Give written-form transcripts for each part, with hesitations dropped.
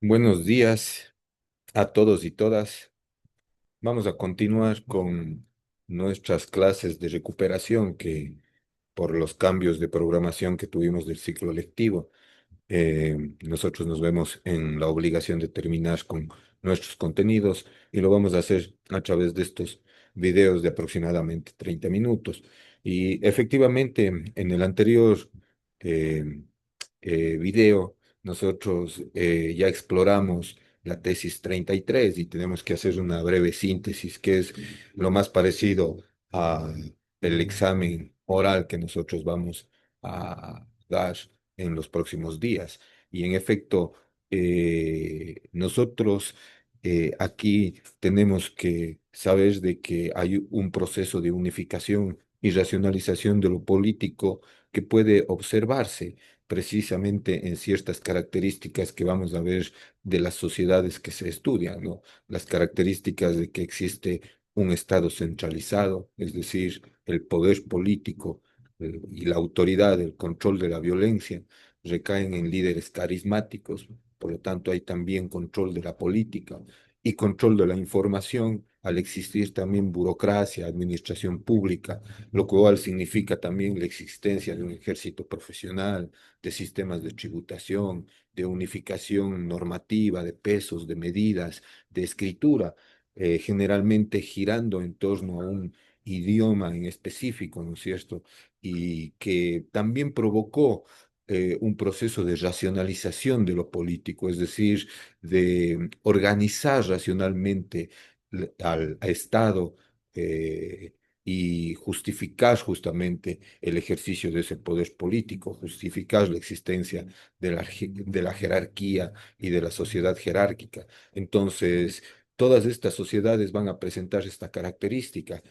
Buenos días a todos y todas. Vamos a continuar con nuestras clases de recuperación que por los cambios de programación que tuvimos del ciclo lectivo, nosotros nos vemos en la obligación de terminar con nuestros contenidos y lo vamos a hacer a través de estos videos de aproximadamente 30 minutos. Y efectivamente, en el anterior eh, video, nosotros ya exploramos la tesis 33 y tenemos que hacer una breve síntesis, que es lo más parecido a el examen oral que nosotros vamos a dar en los próximos días. Y en efecto, nosotros aquí tenemos que saber de que hay un proceso de unificación y racionalización de lo político que puede observarse precisamente en ciertas características que vamos a ver de las sociedades que se estudian, ¿no? Las características de que existe un Estado centralizado, es decir, el poder político y la autoridad, el control de la violencia, recaen en líderes carismáticos, por lo tanto hay también control de la política y control de la información, al existir también burocracia, administración pública, lo cual significa también la existencia de un ejército profesional, de sistemas de tributación, de unificación normativa, de pesos, de medidas, de escritura, generalmente girando en torno a un idioma en específico, ¿no es cierto? Y que también provocó un proceso de racionalización de lo político, es decir, de organizar racionalmente al Estado y justificar justamente el ejercicio de ese poder político, justificar la existencia de la jerarquía y de la sociedad jerárquica. Entonces, todas estas sociedades van a presentar esta característica,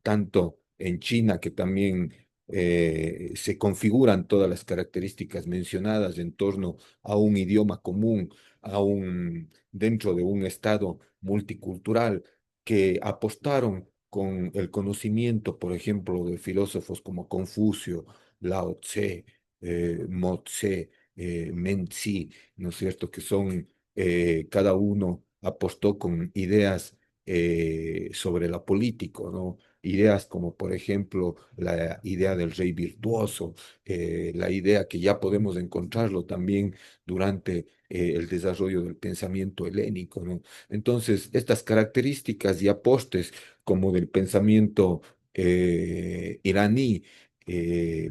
tanto en China, que también se configuran todas las características mencionadas en torno a un idioma común, dentro de un estado multicultural, que apostaron con el conocimiento, por ejemplo, de filósofos como Confucio, Lao Tse, Mo Tse, Men Tzu, ¿no es cierto? Que son, cada uno apostó con ideas sobre la política, ¿no? Ideas como, por ejemplo, la idea del rey virtuoso, la idea que ya podemos encontrarlo también durante el desarrollo del pensamiento helénico, ¿no? Entonces, estas características y apostes como del pensamiento iraní,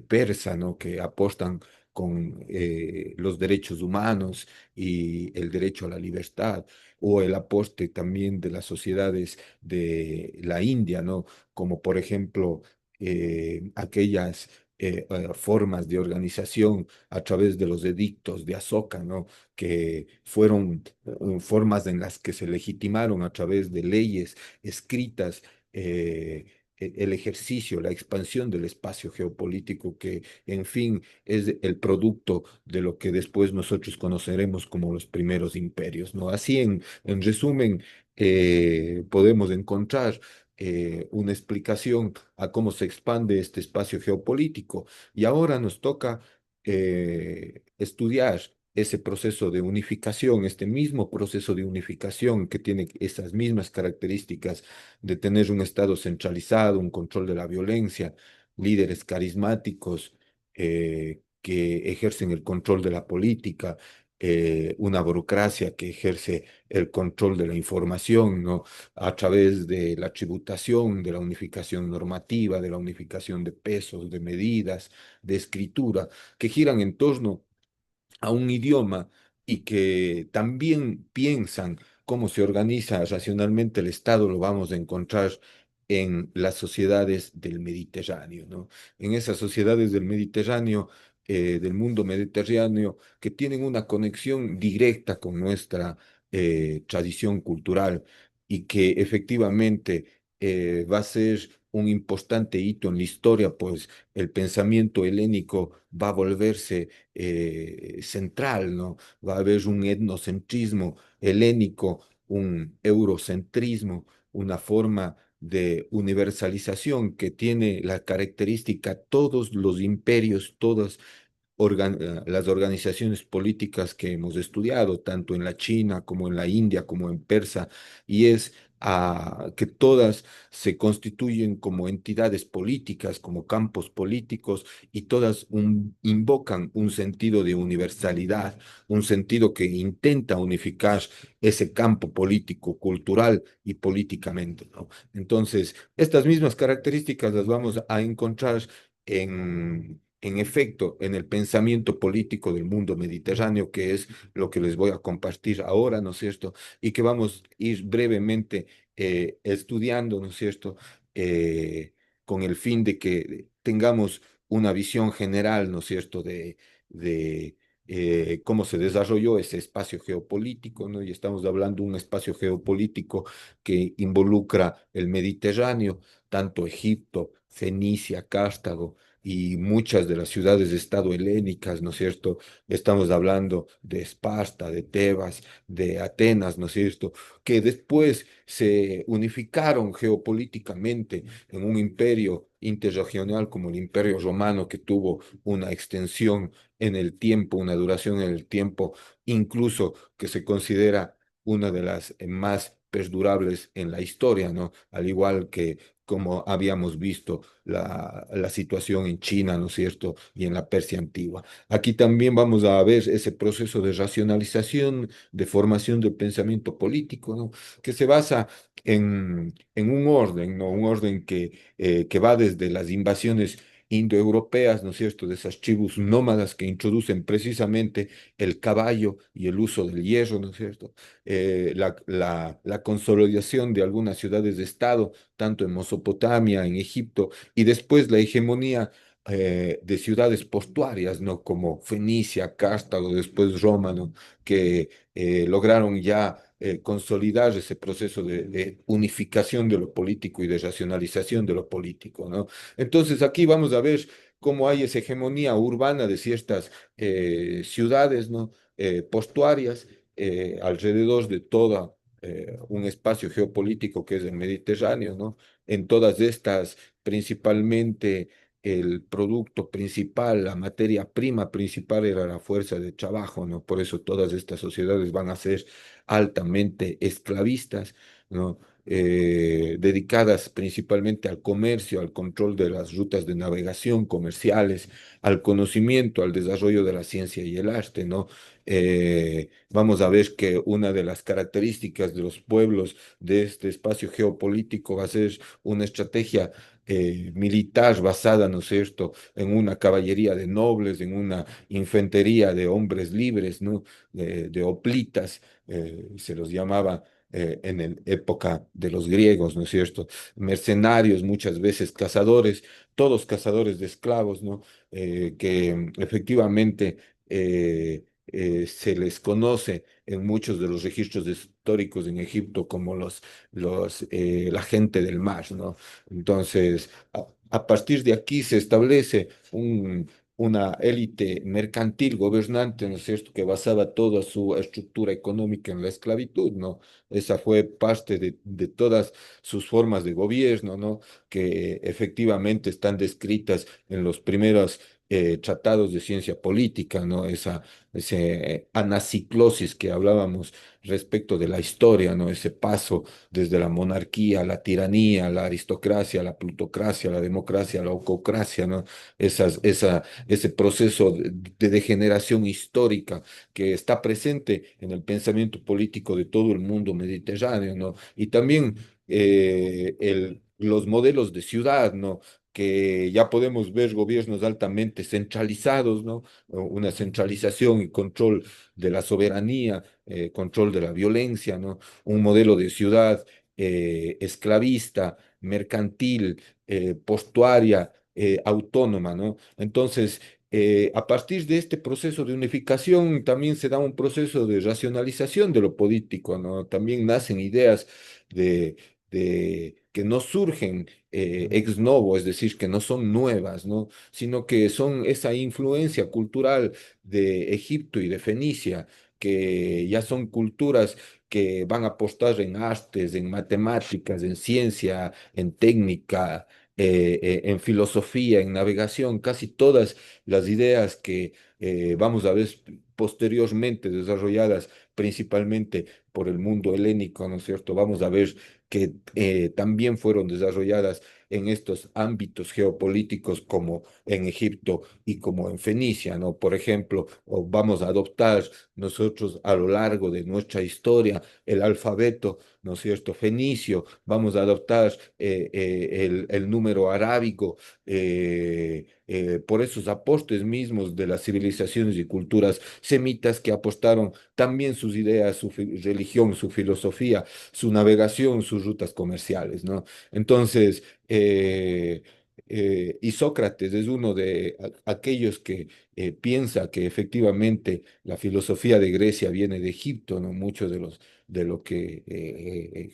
persa, ¿no? Que apostan con los derechos humanos y el derecho a la libertad, o el aposte también de las sociedades de la India, ¿no? Como por ejemplo aquellas formas de organización a través de los edictos de Asoka, ¿no? Que fueron formas en las que se legitimaron a través de leyes escritas el ejercicio, la expansión del espacio geopolítico que, en fin, es el producto de lo que después nosotros conoceremos como los primeros imperios, ¿no? Así, en resumen, podemos encontrar una explicación a cómo se expande este espacio geopolítico. Y ahora nos toca estudiar ese proceso de unificación, este mismo proceso de unificación que tiene esas mismas características de tener un Estado centralizado, un control de la violencia, líderes carismáticos que ejercen el control de la política, una burocracia que ejerce el control de la información, ¿no? A través de la tributación, de la unificación normativa, de la unificación de pesos, de medidas, de escritura, que giran en torno a un idioma y que también piensan cómo se organiza racionalmente el Estado, lo vamos a encontrar en las sociedades del Mediterráneo, ¿no? En esas sociedades del Mediterráneo, del mundo mediterráneo, que tienen una conexión directa con nuestra tradición cultural y que efectivamente va a ser un importante hito en la historia, pues el pensamiento helénico va a volverse central, ¿no? Va a haber un etnocentrismo helénico, un eurocentrismo, una forma de universalización que tiene la característica todos los imperios, todas las organizaciones políticas que hemos estudiado, tanto en la China como en la India, como en Persa, y es que todas se constituyen como entidades políticas, como campos políticos, y todas invocan un sentido de universalidad, un sentido que intenta unificar ese campo político, cultural y políticamente, ¿no? Entonces, estas mismas características las vamos a encontrar en efecto en el pensamiento político del mundo mediterráneo, que es lo que les voy a compartir ahora, ¿no es cierto? Y que vamos a ir brevemente estudiando, ¿no es cierto? Eh, con el fin de que tengamos una visión general, ¿no es cierto?, de cómo se desarrolló ese espacio geopolítico, ¿no? Y estamos hablando de un espacio geopolítico que involucra el Mediterráneo, tanto Egipto, Fenicia, Cartago y muchas de las ciudades de Estado helénicas, ¿no es cierto? Estamos hablando de Esparta, de Tebas, de Atenas, ¿no es cierto? Que después se unificaron geopolíticamente en un imperio interregional como el Imperio Romano, que tuvo una extensión en el tiempo, una duración en el tiempo, incluso que se considera una de las más perdurables en la historia, ¿no? Al igual que como habíamos visto la situación en China, ¿no es cierto? Y en la Persia antigua. Aquí también vamos a ver ese proceso de racionalización, de formación del pensamiento político, ¿no? Que se basa en un orden, ¿no? Un orden que va desde las invasiones indoeuropeas, ¿no es cierto?, de esas tribus nómadas que introducen precisamente el caballo y el uso del hierro, ¿no es cierto? La consolidación de algunas ciudades de Estado, tanto en Mesopotamia, en Egipto, y después la hegemonía de ciudades portuarias, ¿no? Como Fenicia, Cartago, después Roma, ¿no? Que lograron ya consolidar ese proceso de unificación de lo político y de racionalización de lo político, ¿no? Entonces aquí vamos a ver cómo hay esa hegemonía urbana de ciertas ciudades, ¿no? Portuarias alrededor de todo un espacio geopolítico que es el Mediterráneo, ¿no? En todas estas, principalmente el producto principal, la materia prima principal era la fuerza de trabajo, ¿no? Por eso todas estas sociedades van a ser altamente esclavistas, ¿no? Dedicadas principalmente al comercio, al control de las rutas de navegación comerciales, al conocimiento, al desarrollo de la ciencia y el arte, ¿no? Vamos a ver que una de las características de los pueblos de este espacio geopolítico va a ser una estrategia militar basada, ¿no es cierto?, en una caballería de nobles, en una infantería de hombres libres, ¿no? De hoplitas, se los llamaba en la época de los griegos, ¿no es cierto? Mercenarios, muchas veces cazadores, todos cazadores de esclavos, ¿no? Que efectivamente se les conoce en muchos de los registros históricos en Egipto como la gente del mar, ¿no? Entonces, a partir de aquí se establece una élite mercantil gobernante, ¿no es cierto?, que basaba toda su estructura económica en la esclavitud, ¿no? Esa fue parte de todas sus formas de gobierno, ¿no? Que efectivamente están descritas en los primeros tratados de ciencia política, ¿no? Ese anaciclosis que hablábamos respecto de la historia, ¿no? Ese paso desde la monarquía, la tiranía, la aristocracia, la plutocracia, la democracia, la ococracia, ¿no? Ese proceso de degeneración histórica que está presente en el pensamiento político de todo el mundo mediterráneo, ¿no? Y también los modelos de ciudad, ¿no? Que ya podemos ver gobiernos altamente centralizados, ¿no? Una centralización y control de la soberanía, control de la violencia, ¿no? Un modelo de ciudad esclavista, mercantil, portuaria, autónoma, ¿no? Entonces, a partir de este proceso de unificación también se da un proceso de racionalización de lo político, ¿no? También nacen ideas que no surgen ex novo, es decir, que no son nuevas, ¿no? Sino que son esa influencia cultural de Egipto y de Fenicia, que ya son culturas que van a apostar en artes, en matemáticas, en ciencia, en técnica, en filosofía, en navegación, casi todas las ideas que vamos a ver posteriormente desarrolladas principalmente por el mundo helénico, ¿no es cierto? Vamos a ver que también fueron desarrolladas en estos ámbitos geopolíticos como en Egipto y como en Fenicia, ¿no? Por ejemplo, o vamos a adoptar nosotros a lo largo de nuestra historia el alfabeto, ¿no es cierto?, fenicio, vamos a adoptar el número arábigo, por esos aportes mismos de las civilizaciones y culturas semitas que apostaron también sus ideas, su religión, su filosofía, su navegación, sus rutas comerciales, ¿no? Entonces, y Sócrates es uno de aquellos que piensa que efectivamente la filosofía de Grecia viene de Egipto, ¿no? Muchos de lo que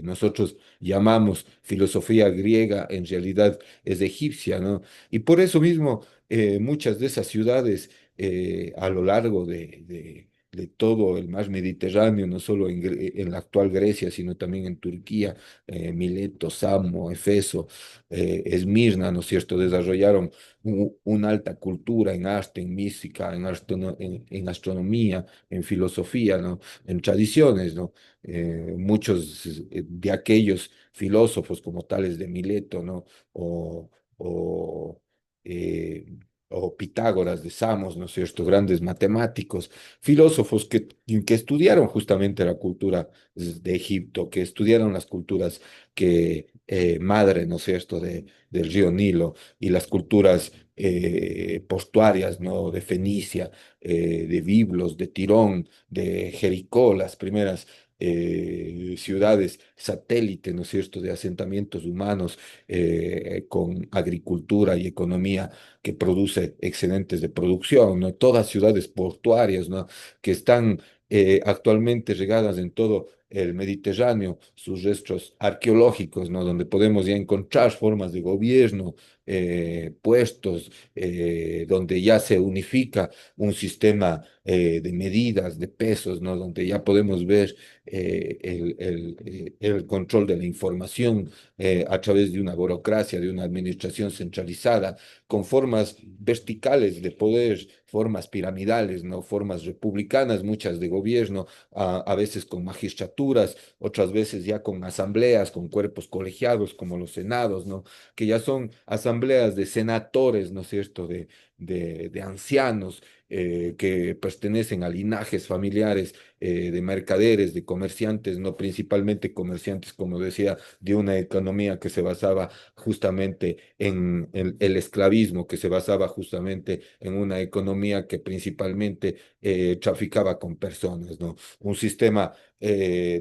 nosotros llamamos filosofía griega en realidad es egipcia, ¿no? Y por eso mismo muchas de esas ciudades a lo largo de todo el mar Mediterráneo, no solo en la actual Grecia, sino también en Turquía, Mileto, Samo, Efeso, Esmirna, ¿no es cierto?, desarrollaron una alta cultura en arte, en mística, en astronomía, en filosofía, ¿no? En tradiciones, ¿no? Muchos de aquellos filósofos como tales de Mileto, ¿no? O, o, eh, o Pitágoras de Samos, ¿no es cierto? Grandes matemáticos, filósofos que estudiaron justamente la cultura de Egipto, que estudiaron las culturas que madre, ¿no es cierto?, del río Nilo y las culturas portuarias, ¿no? De Fenicia, de Biblos, de Tirón, de Jericó, las primeras ciudades satélite, ¿no es cierto?, de asentamientos humanos con agricultura y economía que produce excedentes de producción, ¿no? Todas ciudades portuarias, ¿no?, que están actualmente regadas en todo el Mediterráneo, sus restos arqueológicos, ¿no?, donde podemos ya encontrar formas de gobierno, puestos, donde ya se unifica un sistema de medidas, de pesos, ¿no?, donde ya podemos ver el control de la información a través de una burocracia, de una administración centralizada, con formas verticales de poder, formas piramidales, ¿no? Formas republicanas, muchas de gobierno, a veces con magistraturas, otras veces ya con asambleas, con cuerpos colegiados como los senados, ¿no? Que ya son asambleas de senadores, ¿no es cierto?, de ancianos que pertenecen a linajes familiares de mercaderes, de comerciantes, no principalmente comerciantes, como decía, de una economía que se basaba justamente en el esclavismo, que se basaba justamente en una economía que principalmente traficaba con personas, ¿no? Un sistema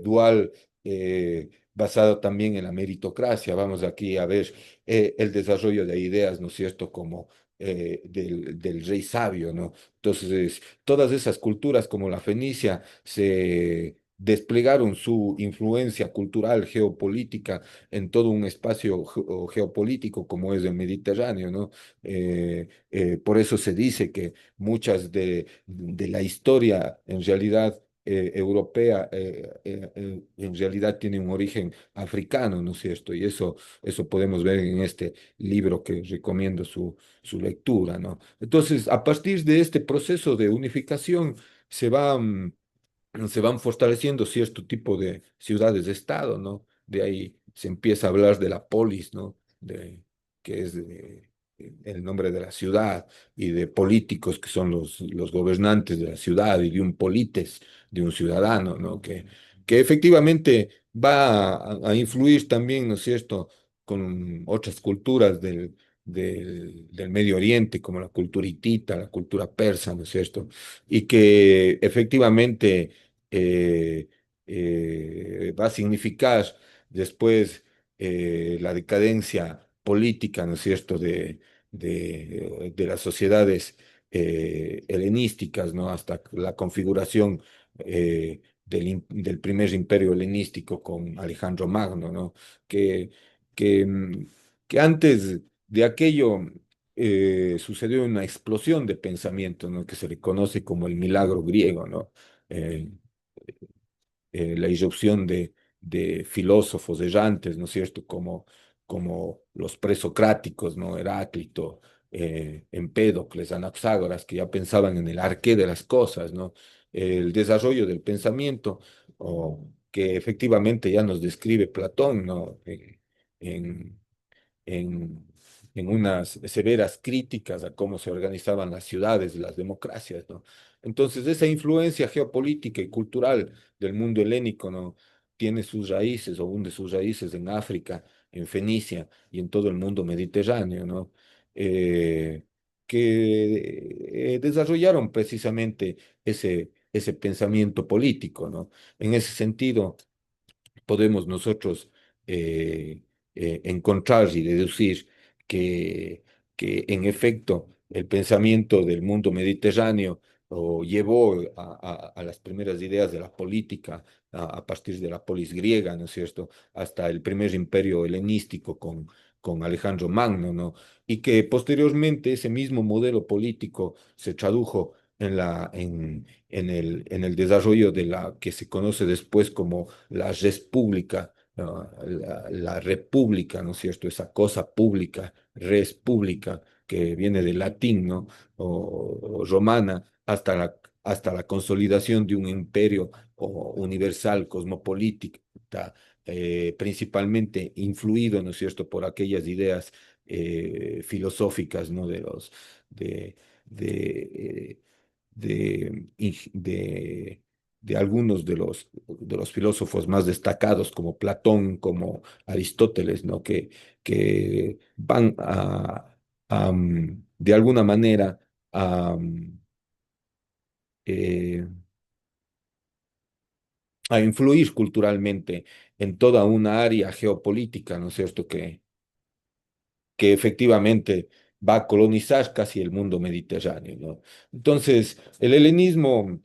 dual. Basado también en la meritocracia. Vamos aquí a ver el desarrollo de ideas, ¿no es cierto?, como del rey sabio, ¿no? Entonces, todas esas culturas como la fenicia se desplegaron su influencia cultural, geopolítica en todo un espacio geopolítico como es el Mediterráneo, ¿no? Por eso se dice que muchas de la historia en realidad europea en realidad tiene un origen africano, ¿no es cierto? Y eso podemos ver en este libro que recomiendo su lectura, ¿no? Entonces, a partir de este proceso de unificación se va, se van fortaleciendo cierto tipo de ciudades de Estado, ¿no? De ahí se empieza a hablar de la polis, ¿no? Que es el nombre de la ciudad, y de políticos que son los gobernantes de la ciudad, y de un polites, de un ciudadano, ¿no? Que efectivamente va a influir también, ¿no es cierto?, con otras culturas del Medio Oriente, como la cultura hitita, la cultura persa, ¿no es cierto? Y que efectivamente eh, va a significar después la decadencia política, ¿no es cierto?, de las sociedades helenísticas, ¿no? Hasta la configuración del primer imperio helenístico con Alejandro Magno, ¿no? Que, que, que antes de aquello sucedió una explosión de pensamiento, ¿no?, que se le conoce como el milagro griego, ¿no? Eh, la irrupción de filósofos errantes, ¿no es cierto?, como los presocráticos, ¿no? Heráclito, Empédocles, Anaxágoras, que ya pensaban en el arqué de las cosas, ¿no? El desarrollo del pensamiento, o que efectivamente ya nos describe Platón, ¿no? En, en, en unas severas críticas a cómo se organizaban las ciudades, las democracias, ¿no? Entonces, esa influencia geopolítica y cultural del mundo helénico, ¿no? Tiene sus raíces o hunde sus raíces en África, en Fenicia y en todo el mundo mediterráneo, ¿no? Eh, que desarrollaron precisamente ese pensamiento político, ¿no? En ese sentido, podemos nosotros eh, encontrar y deducir que, que en efecto el pensamiento del mundo mediterráneo llevó a las primeras ideas de la política a partir de la polis griega, ¿no es cierto?, hasta el primer imperio helenístico con Alejandro Magno, ¿no? Y que posteriormente ese mismo modelo político se tradujo en el desarrollo de la que se conoce después como la república, la república, ¿no es cierto? Esa cosa pública, res pública, que viene del latín, ¿no? O romana, hasta la consolidación de un imperio universal, cosmopolítica, principalmente influido, ¿no es cierto?, por aquellas ideas filosóficas, ¿no? De, de, de algunos de los filósofos más destacados, como Platón, como Aristóteles, ¿no? Que van de alguna manera a, eh, a influir culturalmente en toda una área geopolítica, ¿no es cierto?, que efectivamente va a colonizar casi el mundo mediterráneo, ¿no? Entonces, el helenismo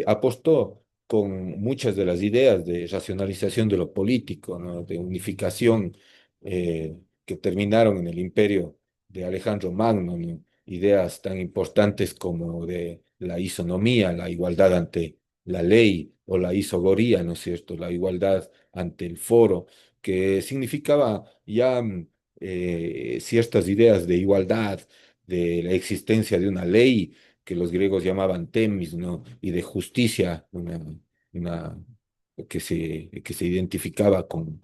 apostó con muchas de las ideas de racionalización de lo político, ¿no? De unificación, que terminaron en el imperio de Alejandro Magno, ¿no? Ideas tan importantes como de la isonomía, la igualdad ante la ley, o la isogoría, ¿no es cierto?, la igualdad ante el foro, que significaba ya ciertas ideas de igualdad, de la existencia de una ley que los griegos llamaban temis, ¿no? Y de justicia, una que se identificaba con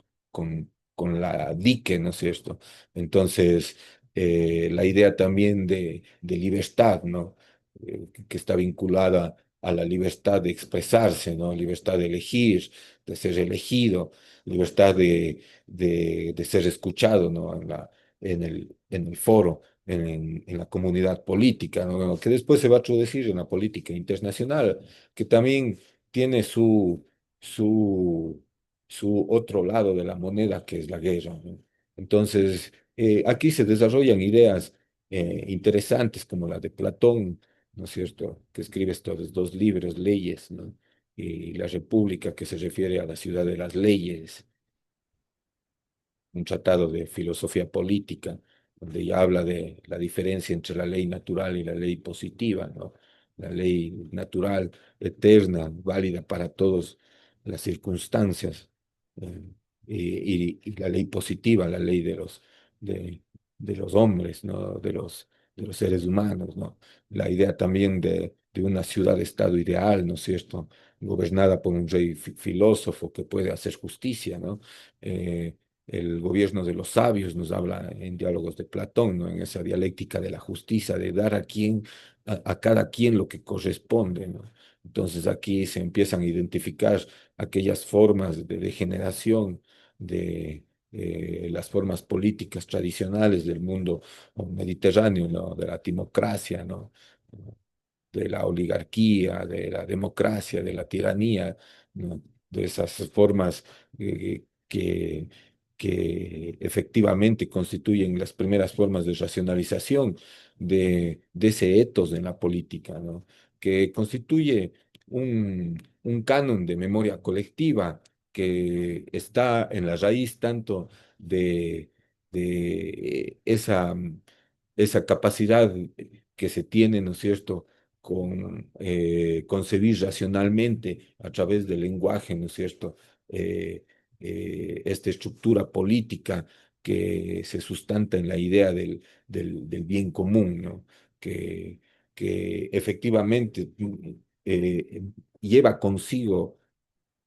la dique, ¿no es cierto? Entonces, la idea también de libertad, ¿no? Que está vinculada a la libertad de expresarse, ¿no? Libertad de elegir, de ser elegido, libertad de ser escuchado, ¿no? En el foro, en la comunidad política, ¿no? Que después se va a traducir en la política internacional, que también tiene su, su otro lado de la moneda, que es la guerra, ¿no? Entonces, aquí se desarrollan ideas interesantes como la de Platón, ¿no es cierto?, que escribe estos dos libros, Leyes, ¿no? Y la República, que se refiere a la ciudad de las leyes, un tratado de filosofía política, donde ya habla de la diferencia entre la ley natural y la ley positiva, ¿no? La ley natural, eterna, válida para todas las circunstancias, eh, y la ley positiva, la ley de, de los hombres, ¿no? De los seres humanos, ¿no? La idea también de una ciudad-estado ideal, ¿no es cierto?, gobernada por un rey filósofo que puede hacer justicia, ¿no? Eh, el gobierno de los sabios nos habla en diálogos de Platón, ¿no? En esa dialéctica de la justicia, de dar a cada quien lo que corresponde, ¿no? Entonces aquí se empiezan a identificar aquellas formas de degeneración de las formas políticas tradicionales del mundo mediterráneo, ¿no? De la timocracia, ¿no? De la oligarquía, de la democracia, de la tiranía, ¿no? De esas formas que efectivamente constituyen las primeras formas de racionalización de ese etos en la política, ¿no? Que constituye un canon de memoria colectiva que está en la raíz tanto de esa capacidad que se tiene, ¿no es cierto?, con concebir racionalmente a través del lenguaje, ¿no es cierto?, esta estructura política que se sustenta en la idea del bien común, ¿no? Que, que efectivamente eh, lleva consigo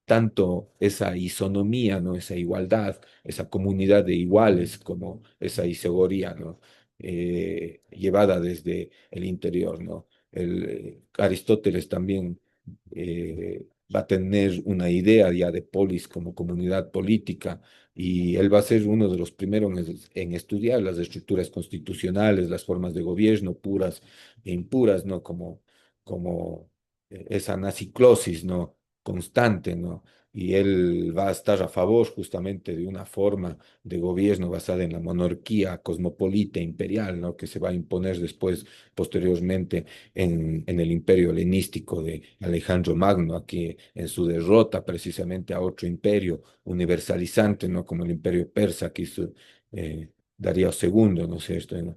tanto esa isonomía, ¿no? Esa igualdad, esa comunidad de iguales, como esa isegoría, ¿no? Llevada desde el interior, ¿no? Aristóteles también va a tener una idea ya de polis como comunidad política, y él va a ser uno de los primeros en estudiar las estructuras constitucionales, las formas de gobierno puras e impuras, ¿no? Como esa anaciclosis, ¿no? Constante, ¿no? Y él va a estar a favor justamente de una forma de gobierno basada en la monarquía cosmopolita imperial, ¿no? Que se va a imponer después, posteriormente, en el imperio helenístico de Alejandro Magno, aquí en su derrota precisamente a otro imperio universalizante, ¿no? Como el imperio persa que hizo Darío II, ¿no es cierto? En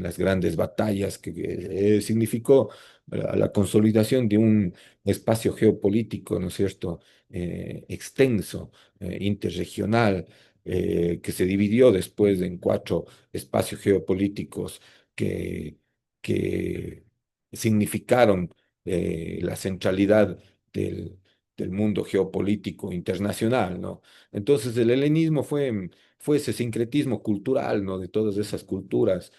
las grandes batallas que significó la consolidación de un espacio geopolítico, ¿no es cierto? Extenso, interregional, que se dividió después en cuatro espacios geopolíticos que, que significaron la centralidad del, del mundo geopolítico internacional, ¿no? Entonces el helenismo fue ese sincretismo cultural, ¿no? De todas esas culturas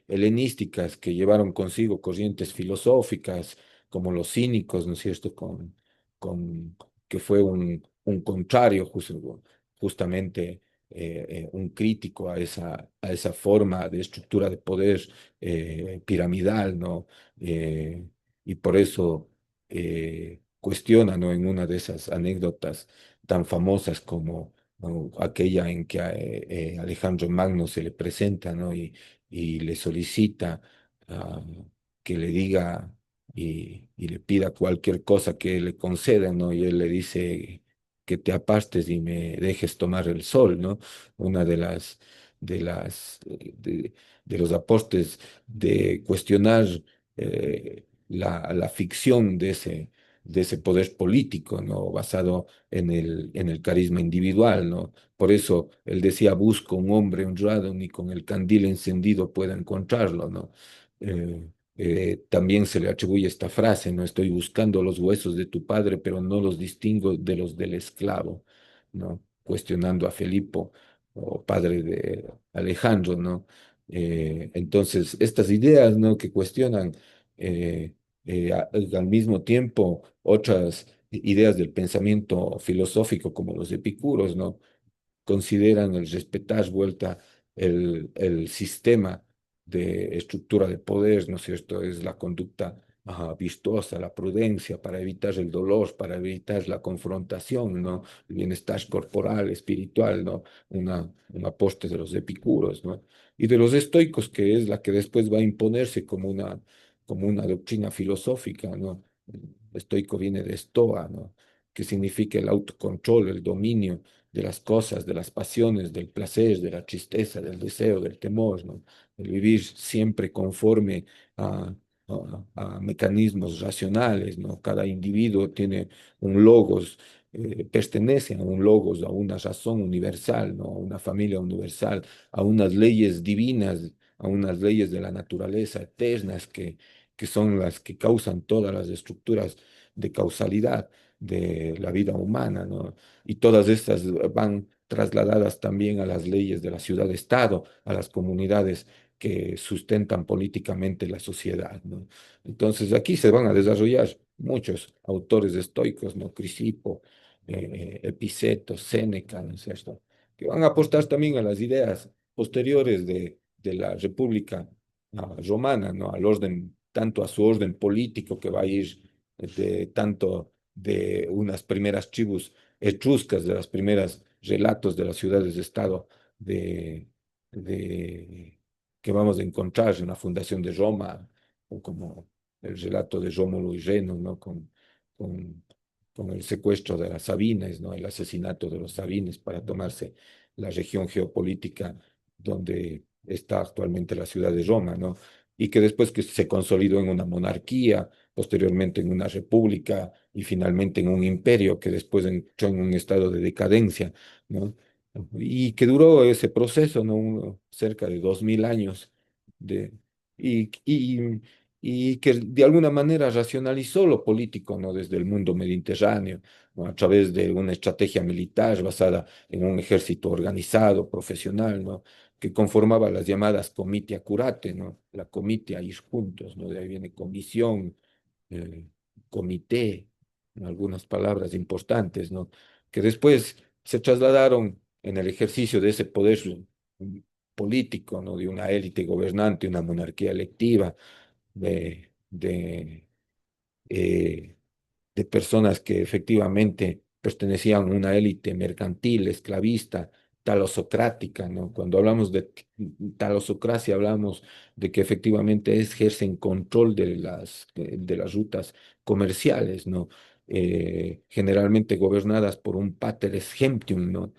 helenísticas que llevaron consigo corrientes filosóficas, como los cínicos, ¿no es cierto? Con, que fue un contrario justamente un crítico a esa forma de estructura de poder piramidal, ¿no? Y por eso cuestiona, ¿no? En una de esas anécdotas tan famosas como, ¿no? Aquella en que Alejandro Magno se le presenta, ¿no? Y le solicita ah, que le diga y le pida cualquier cosa que le conceda, ¿no? Y él le dice que te apartes y me dejes tomar el sol, ¿no? Una de las, de los aportes de cuestionar la ficción de ese poder político, ¿no? Basado en el carisma individual, ¿no? Por eso él decía, busco un hombre honrado, ni con el candil encendido pueda encontrarlo, ¿no? También se le atribuye esta frase: no estoy buscando los huesos de tu padre, pero no los distingo de los del esclavo, ¿no? Cuestionando a Felipo, o padre de Alejandro, ¿no? Entonces, estas ideas, ¿no? Que cuestionan al mismo tiempo otras ideas del pensamiento filosófico, como los epicuros, ¿no? Consideran el respetar vuelta el sistema de estructura de poder, ¿no es cierto? Es la conducta virtuosa, la prudencia para evitar el dolor, para evitar la confrontación, ¿no? El bienestar corporal, espiritual, ¿no? Una aposte de los epicuros, ¿no? Y de los estoicos, que es la que después va a imponerse como una doctrina filosófica, ¿no? El estoico viene de estoa, ¿no? Que significa el autocontrol, el dominio de las cosas, de las pasiones, del placer, de la tristeza, del deseo, del temor, ¿no? El vivir siempre conforme a mecanismos racionales, ¿no? Cada individuo tiene un logos, pertenece a un logos, a una razón universal, ¿no? A una familia universal, a unas leyes divinas, a unas leyes de la naturaleza eternas que son las que causan todas las estructuras de causalidad de la vida humana, ¿no? Y todas estas van trasladadas también a las leyes de la ciudad-estado, a las comunidades que sustentan políticamente la sociedad, ¿no? Entonces aquí se van a desarrollar muchos autores estoicos, ¿no? Crisipo, Epiceto, Séneca, ¿no es cierto? Que van a apostar también a las ideas posteriores de la República romana, ¿no? Al orden, tanto a su orden político, que va a ir tanto de unas primeras tribus etruscas, de las primeras relatos de las ciudades de Estado de, que vamos a encontrar en la fundación de Roma, o como el relato de Rómulo y Remo, ¿no? Con, con el secuestro de las Sabines, ¿no? El asesinato de los Sabines para tomarse la región geopolítica donde está actualmente la ciudad de Roma, ¿no? Y que después que se consolidó en una monarquía, posteriormente en una república y finalmente en un imperio que después entró en un estado de decadencia, ¿no? y que duró ese proceso, ¿no? Cerca de 2000 años, de, y, y, y que de alguna manera racionalizó lo político, ¿no? Desde el mundo mediterráneo, ¿no? A través de una estrategia militar basada en un ejército organizado, profesional, ¿no? Que conformaba las llamadas comitia curate, ¿no? La comitia, ir juntos, ¿no? De ahí viene comisión, eh, comité, ¿no? Algunas palabras importantes, ¿no? Que después se trasladaron en el ejercicio de ese poder político, ¿no? De una élite gobernante, una monarquía electiva, de eh, de personas que efectivamente pertenecían a una élite mercantil, esclavista, talosocrática, ¿no? Cuando hablamos de talosocracia, hablamos de que efectivamente ejercen control de las rutas comerciales, ¿no? Generalmente gobernadas por un pater gentium, ¿no?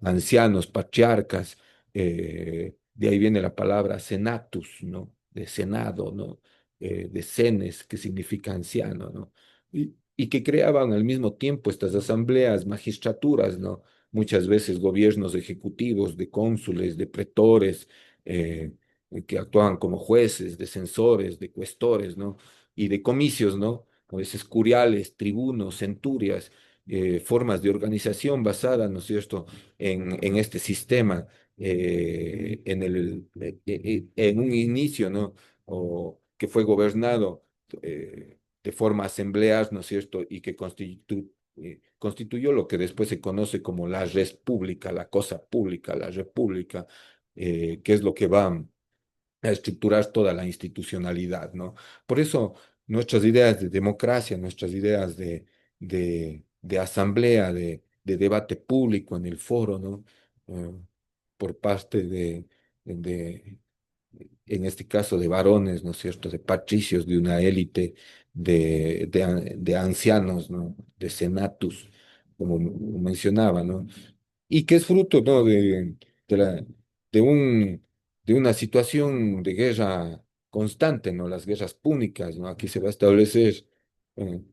Ancianos, patriarcas, de ahí viene la palabra senatus, ¿no? De senado, ¿no? De senes, que significa anciano, ¿no? Y que creaban al mismo tiempo estas asambleas, magistraturas, ¿no? Muchas veces gobiernos ejecutivos de cónsules, de pretores, eh, que actuaban como jueces, de censores, de cuestores, ¿no? Y de comicios, ¿no? A veces curiales, tribunos, centurias, formas de organización basadas, ¿no es cierto?, en este sistema, en un inicio, ¿no? O que fue gobernado. De forma asambleas, ¿no es cierto? Y que constituyó lo que después se conoce como la res pública, la cosa pública, la república, que es lo que va a estructurar toda la institucionalidad, ¿no? Por eso nuestras ideas de democracia, nuestras ideas de asamblea, de debate público en el foro, ¿no? Eh, por parte de, en este caso de varones, ¿no es cierto?, de patricios, de una élite, de ancianos, ¿no?, de senatus, como mencionaba, ¿no? Y que es fruto, ¿no?, de, la, de, un, de una situación de guerra constante, ¿no? Las guerras púnicas, ¿no? Aquí se va a establecer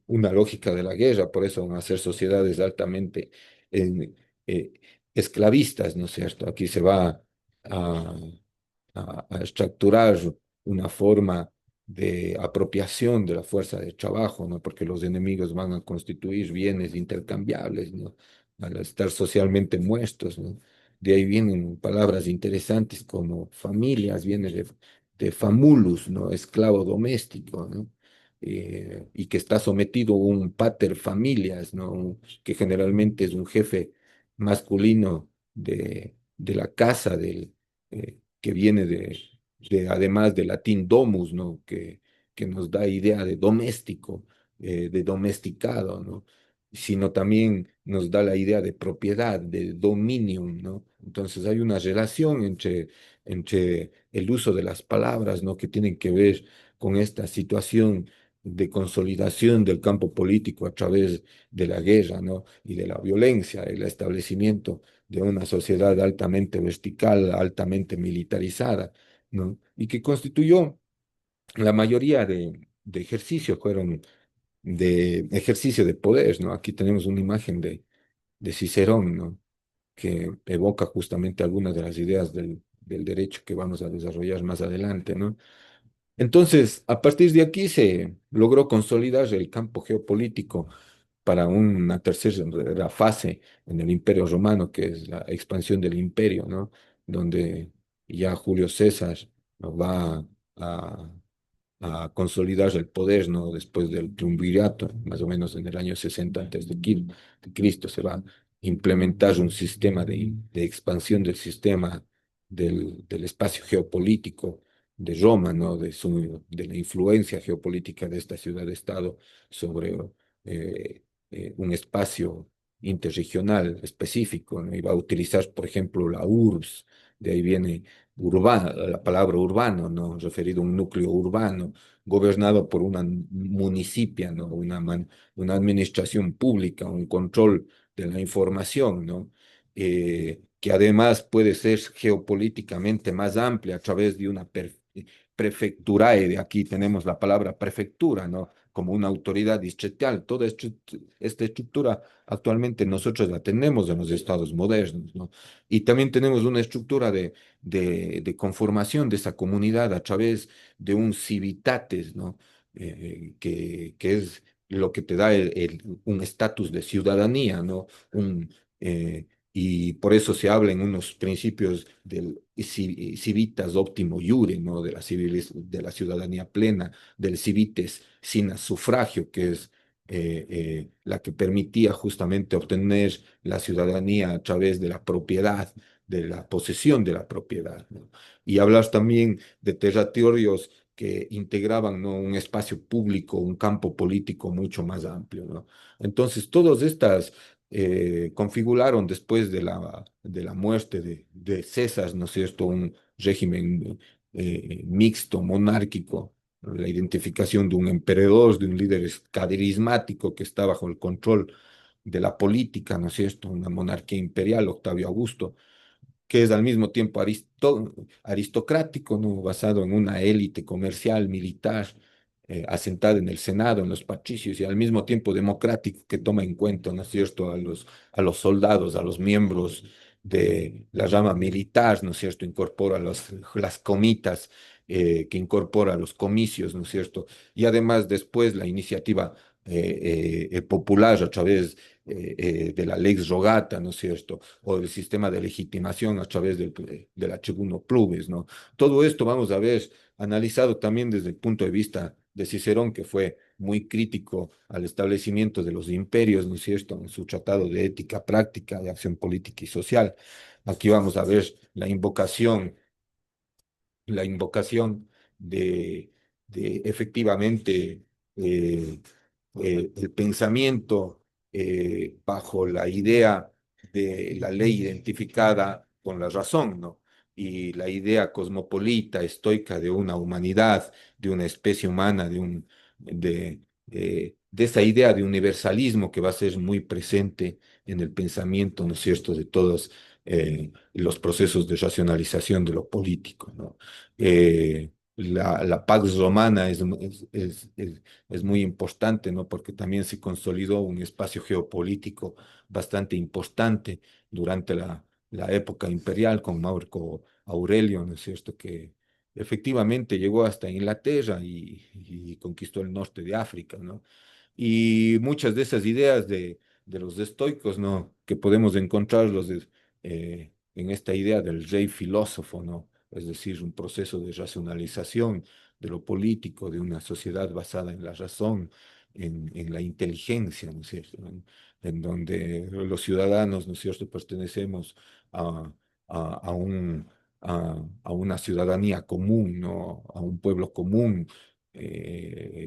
una lógica de la guerra, por eso van a ser sociedades altamente eh, eh, esclavistas, ¿no es cierto? Aquí se va a, a estructurar una forma de apropiación de la fuerza de trabajo, ¿no? Porque los enemigos van a constituir bienes intercambiables, ¿no? Al estar socialmente muertos, ¿no? De ahí vienen palabras interesantes como familias, viene de famulus, ¿no? Esclavo doméstico, ¿no? Y que está sometido a un pater familias, ¿no? Que generalmente es un jefe masculino de la casa, que viene además del latín domus, ¿no? Que nos da idea de doméstico, de domesticado, ¿no? Sino también nos da la idea de propiedad, de dominium, ¿no? Entonces hay una relación entre el uso de las palabras, ¿no? Que tienen que ver con esta situación de consolidación del campo político a través de la guerra, ¿no? Y de la violencia, el establecimiento de una sociedad altamente vertical, altamente militarizada, ¿no? Y que constituyó la mayoría de ejercicios, fueron de ejercicio de poder, ¿no? Aquí tenemos una imagen de Cicerón, ¿no? Que evoca justamente algunas de las ideas del derecho que vamos a desarrollar más adelante, ¿no? Entonces, a partir de aquí se logró consolidar el campo geopolítico para una tercera fase en el Imperio Romano, que es la expansión del imperio, ¿no? Donde ya Julio César va a, a consolidar el poder, ¿no? Después del triunvirato, más o menos en el año 60 antes de Cristo, se va a implementar un sistema de expansión del sistema del espacio geopolítico de Roma, ¿no? De la influencia geopolítica de esta ciudad-estado sobre un espacio interregional específico, ¿no? Y va a utilizar, por ejemplo, la URBS, de ahí viene urbano, la palabra urbano, ¿no? Referido a un núcleo urbano, gobernado por una municipia, ¿no? Una administración pública, un control de la información, ¿no? Que además puede ser geopolíticamente más amplia a través de una prefectura, y de aquí tenemos la palabra prefectura, ¿no? como una autoridad distrital. Toda esta estructura actualmente nosotros la tenemos en los estados modernos, ¿no? Y también tenemos una estructura de conformación de esa comunidad a través de un civitates, ¿no? Que es lo que te da un estatus de ciudadanía, ¿no? Un, eh, y por eso se habla en unos principios del civitas optimo iure, ¿no? De de la ciudadanía plena, del civites sin sufragio, que es la que permitía justamente obtener la ciudadanía a través de la propiedad, de la posesión de la propiedad, ¿no? Y hablar también de territorios que integraban, ¿no? Un espacio público, un campo político mucho más amplio, ¿no? Entonces, todas estas configuraron después de la muerte de César, ¿no es cierto?, un régimen mixto, monárquico, la identificación de un emperador, de un líder carismático que está bajo el control de la política, ¿no es cierto?, una monarquía imperial, Octavio Augusto, que es al mismo tiempo aristocrático, ¿no? Basado en una élite comercial, militar, asentada en el Senado, en los patricios, y al mismo tiempo democrático, que toma en cuenta, ¿no es cierto?, a los soldados, a los miembros de la rama militar, ¿no es cierto?, incorpora las comitas, que incorpora los comicios, ¿no es cierto?, y además después la iniciativa popular a través de la lex rogata, ¿no es cierto?, o del sistema de legitimación a través de la Tribuno Plubes, ¿no? Todo esto vamos a ver analizado también desde el punto de vista de Cicerón, que fue muy crítico al establecimiento de los imperios, ¿no es cierto?, en su tratado de ética práctica, de acción política y social. Aquí vamos a ver la invocación de efectivamente eh, el pensamiento bajo la idea de la ley identificada con la razón, ¿no? Y la idea cosmopolita, estoica de una humanidad, de una especie humana, de esa idea de universalismo que va a ser muy presente en el pensamiento, ¿no es cierto?, de todos los procesos de racionalización de lo político, ¿no? La Pax Romana es muy importante, ¿no? Porque también se consolidó un espacio geopolítico bastante importante durante la época imperial con Marco Aurelio, ¿no es cierto?, que efectivamente llegó hasta Inglaterra y conquistó el norte de África, ¿no? Y muchas de esas ideas de los estoicos, ¿no?, que podemos encontrarlos en esta idea del rey filósofo, ¿no? Es decir, un proceso de racionalización de lo político, de una sociedad basada en la razón, en la inteligencia, ¿no es cierto?, en donde los ciudadanos, ¿no es cierto?, pertenecemos a, a a una ciudadanía común, ¿no?, a un pueblo común,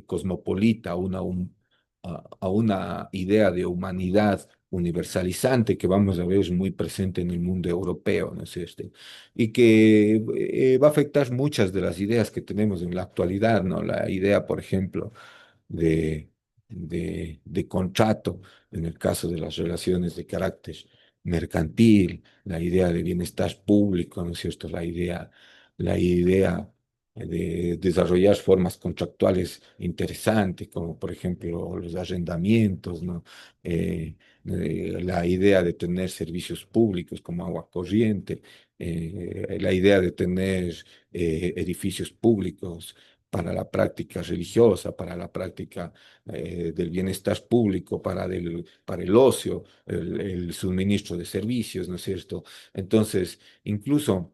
cosmopolita, a una idea de humanidad universalizante que vamos a ver muy presente en el mundo europeo, ¿no es cierto?, y que va a afectar muchas de las ideas que tenemos en la actualidad, ¿no? La idea, por ejemplo, de, de contrato, en el caso de las relaciones de carácter mercantil, la idea de bienestar público, ¿no es cierto?, la idea de desarrollar formas contractuales interesantes, como por ejemplo los arrendamientos, ¿no? La idea de tener servicios públicos como agua corriente, la idea de tener edificios públicos para la práctica religiosa, para la práctica del bienestar público, para el ocio, el suministro de servicios, ¿no es cierto? Entonces, incluso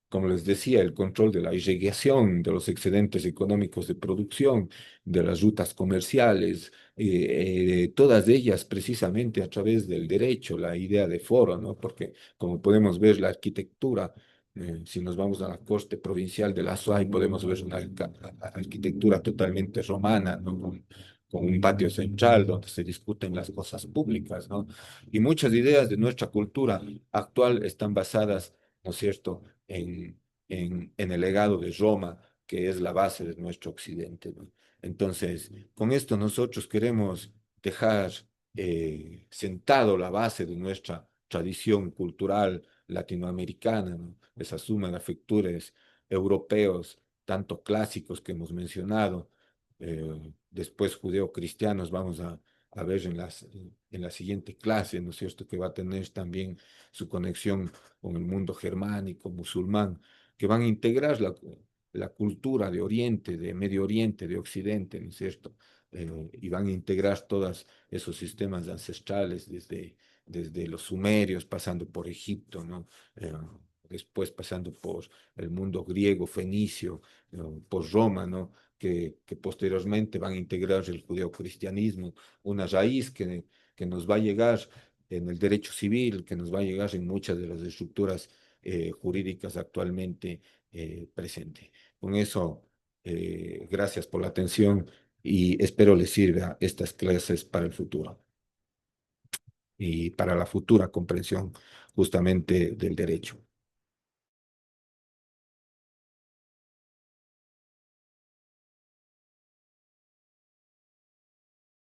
como les decía, el control de la irrigación, de los excedentes económicos de producción, de las rutas comerciales, todas ellas precisamente a través del derecho, la idea de foro, ¿no? Porque como podemos ver la arquitectura, si nos vamos a la corte provincial de la SUAY, podemos ver una arquitectura totalmente romana, ¿no? Con un patio central donde se discuten las cosas públicas, ¿no? Y muchas ideas de nuestra cultura actual están basadas, ¿no es cierto?, en el legado de Roma, que es la base de nuestro occidente, ¿no? Entonces, con esto nosotros queremos dejar sentado la base de nuestra tradición cultural latinoamericana, ¿no? Esa suma de factores europeos, tanto clásicos que hemos mencionado, después judeocristianos vamos a ver en la siguiente clase, ¿no es cierto?, que va a tener también su conexión con el mundo germánico, musulmán, que van a integrar la cultura de Oriente, de Medio Oriente, de Occidente, ¿no es cierto? Y van a integrar todos esos sistemas ancestrales desde los sumerios, pasando por Egipto, ¿no? Eh, Después pasando por el mundo griego, fenicio, por Roma, ¿no? Que posteriormente van a integrar el judeocristianismo, una raíz que nos va a llegar en el derecho civil, que nos va a llegar en muchas de las estructuras jurídicas actualmente presentes. Con eso, gracias por la atención y espero les sirva estas clases para el futuro y para la futura comprensión justamente del derecho.